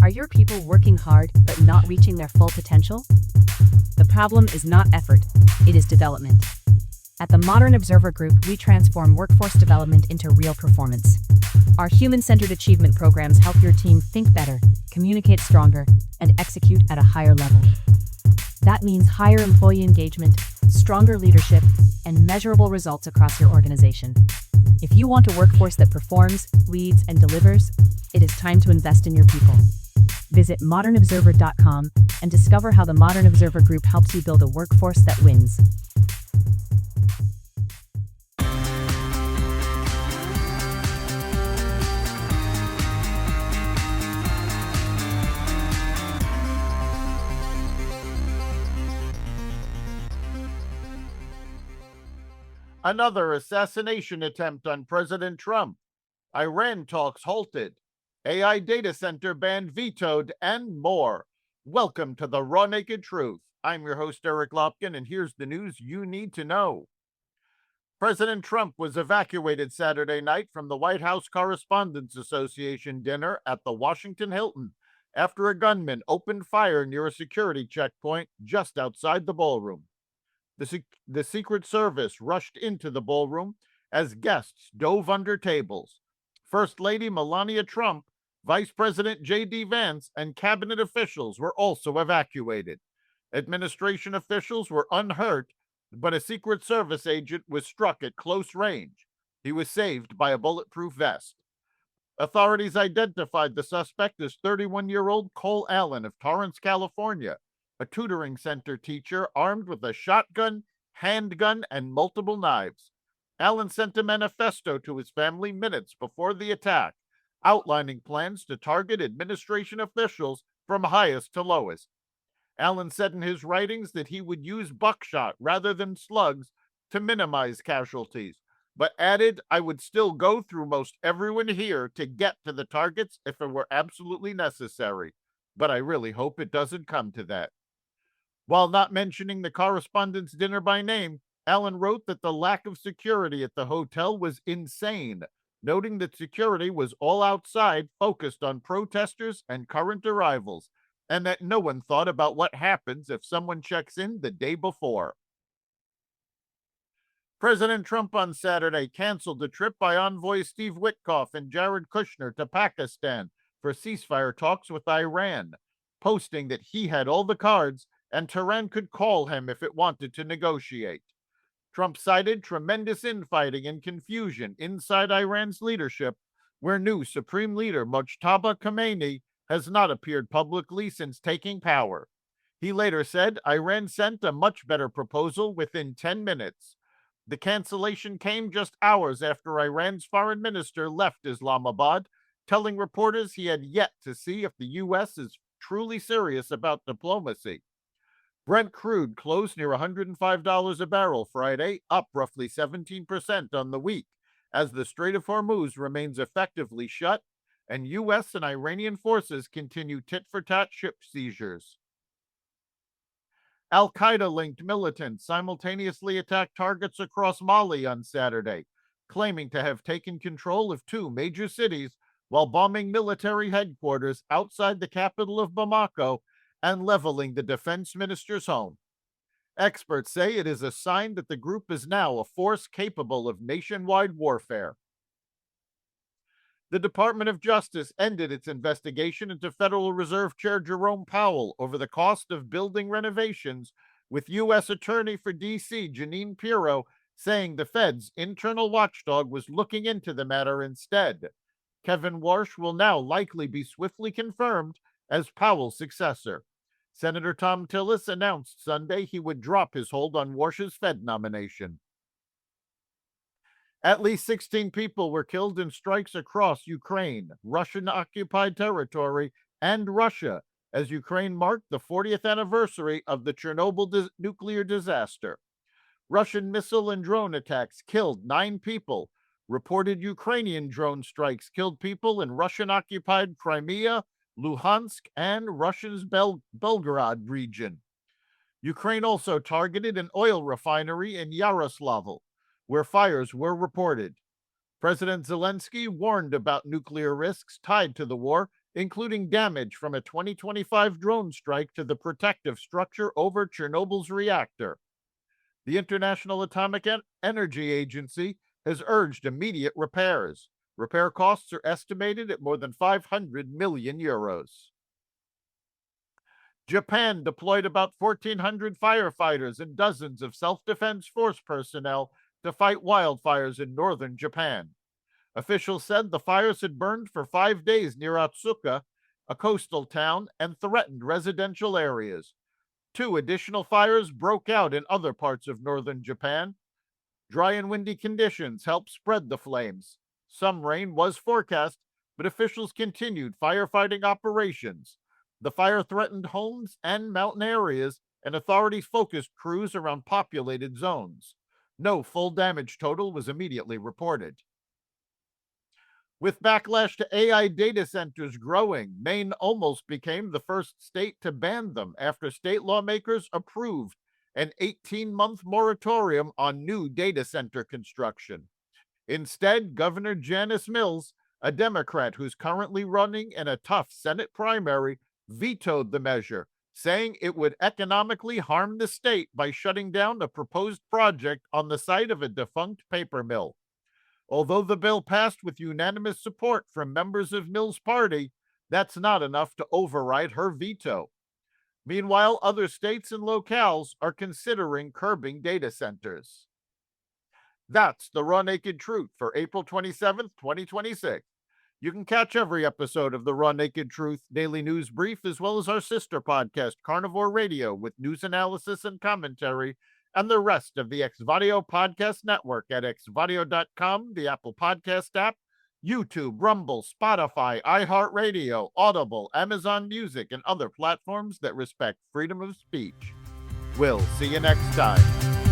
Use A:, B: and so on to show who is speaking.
A: Are your people working hard but not reaching their full potential? The problem is not effort, it is development. At the Modern Observer Group, we transform workforce development into real performance. Our human-centered achievement programs help your team think better, communicate stronger, and execute at a higher level. That means higher employee engagement, stronger leadership, and measurable results across your organization. If you want a workforce that performs, leads, and delivers, it is time to invest in your people. Visit modernobserver.com and discover how the Modern Observer Group helps you build a workforce that wins.
B: Another assassination attempt on President Trump. Iran talks halted. AI data center ban vetoed, and more. Welcome to the Raw Naked Truth. I'm your host, Eric Lopkin, and here's the news you need to know. President Trump was evacuated Saturday night from the White House Correspondents Association dinner at the Washington Hilton after a gunman opened fire near a security checkpoint just outside the ballroom. The Secret Service rushed into the ballroom as guests dove under tables. First Lady Melania Trump, Vice President J.D. Vance, and cabinet officials were also evacuated. Administration officials were unhurt, but a Secret Service agent was struck at close range. He was saved by a bulletproof vest. Authorities identified the suspect as 31-year-old Cole Allen of Torrance, California, a tutoring center teacher armed with a shotgun, handgun, and multiple knives. Allen sent a manifesto to his family minutes before the attack, outlining plans to target administration officials from highest to lowest. Allen said in his writings that he would use buckshot rather than slugs to minimize casualties, but added, "I would still go through most everyone here to get to the targets if it were absolutely necessary, but I really hope it doesn't come to that." While not mentioning the correspondents' dinner by name, Allen wrote that the lack of security at the hotel was insane, noting that security was all outside, focused on protesters and current arrivals, and that no one thought about what happens if someone checks in the day before. President Trump on Saturday canceled the trip by envoy Steve Witkoff and Jared Kushner to Pakistan for ceasefire talks with Iran, posting that he had all the cards and Tehran could call him if it wanted to negotiate. Trump cited tremendous infighting and confusion inside Iran's leadership, where new Supreme Leader Mojtaba Khamenei has not appeared publicly since taking power. He later said Iran sent a much better proposal within 10 minutes. The cancellation came just hours after Iran's foreign minister left Islamabad, telling reporters he had yet to see if the U.S. is truly serious about diplomacy. Brent crude closed near $105 a barrel Friday, up roughly 17% on the week, as the Strait of Hormuz remains effectively shut and U.S. and Iranian forces continue tit-for-tat ship seizures. Al-Qaeda-linked militants simultaneously attacked targets across Mali on Saturday, claiming to have taken control of two major cities while bombing military headquarters outside the capital of Bamako and leveling the defense minister's home. Experts say it is a sign that the group is now a force capable of nationwide warfare. The Department of Justice ended its investigation into Federal Reserve Chair Jerome Powell over the cost of building renovations, with U.S. Attorney for D.C. Jeanine Pirro saying the Fed's internal watchdog was looking into the matter instead. Kevin Warsh will now likely be swiftly confirmed as Powell's successor. Senator Tom Tillis announced Sunday he would drop his hold on Warsh's Fed nomination. At least 16 people were killed in strikes across Ukraine, Russian-occupied territory, and Russia as Ukraine marked the 40th anniversary of the Chernobyl nuclear disaster. Russian missile and drone attacks killed 9 people. Reported Ukrainian drone strikes killed people in Russian-occupied Crimea, Luhansk, and Russia's Belgorod region. Ukraine also targeted an oil refinery in Yaroslavl, where fires were reported. President Zelensky warned about nuclear risks tied to the war including damage from a 2025 drone strike to the protective structure over Chernobyl's reactor. The International Atomic Energy Agency has urged immediate repairs. Repair costs are estimated at more than 500 million euros. Japan deployed about 1,400 firefighters and dozens of self defense force personnel to fight wildfires in northern Japan. Officials said the fires had burned for 5 days near Otsuka, a coastal town, and threatened residential areas. Two additional fires broke out in other parts of northern Japan. Dry and windy conditions helped spread the flames. Some rain was forecast, but officials continued firefighting operations. The fire threatened homes and mountain areas, and authorities focused crews around populated zones. No full damage total was immediately reported. With backlash to AI data centers growing, Maine almost became the first state to ban them after state lawmakers approved an 18-month moratorium on new data center construction. Instead, Governor Janice Mills, a Democrat who's currently running in a tough Senate primary, vetoed the measure, saying it would economically harm the state by shutting down a proposed project on the site of a defunct paper mill. Although the bill passed with unanimous support from members of Mills' party, that's not enough to override her veto. Meanwhile, other states and locales are considering curbing data centers. That's the Raw Naked Truth for April 27th, 2026. You can catch every episode of the Raw Naked Truth Daily News Brief, as well as our sister podcast, Carnivore Radio, with news analysis and commentary, and the rest of the Xvadio Podcast Network at xvadio.com, the Apple Podcast app, YouTube, Rumble, Spotify, iHeartRadio, Audible, Amazon Music, and other platforms that respect freedom of speech. We'll see you next time.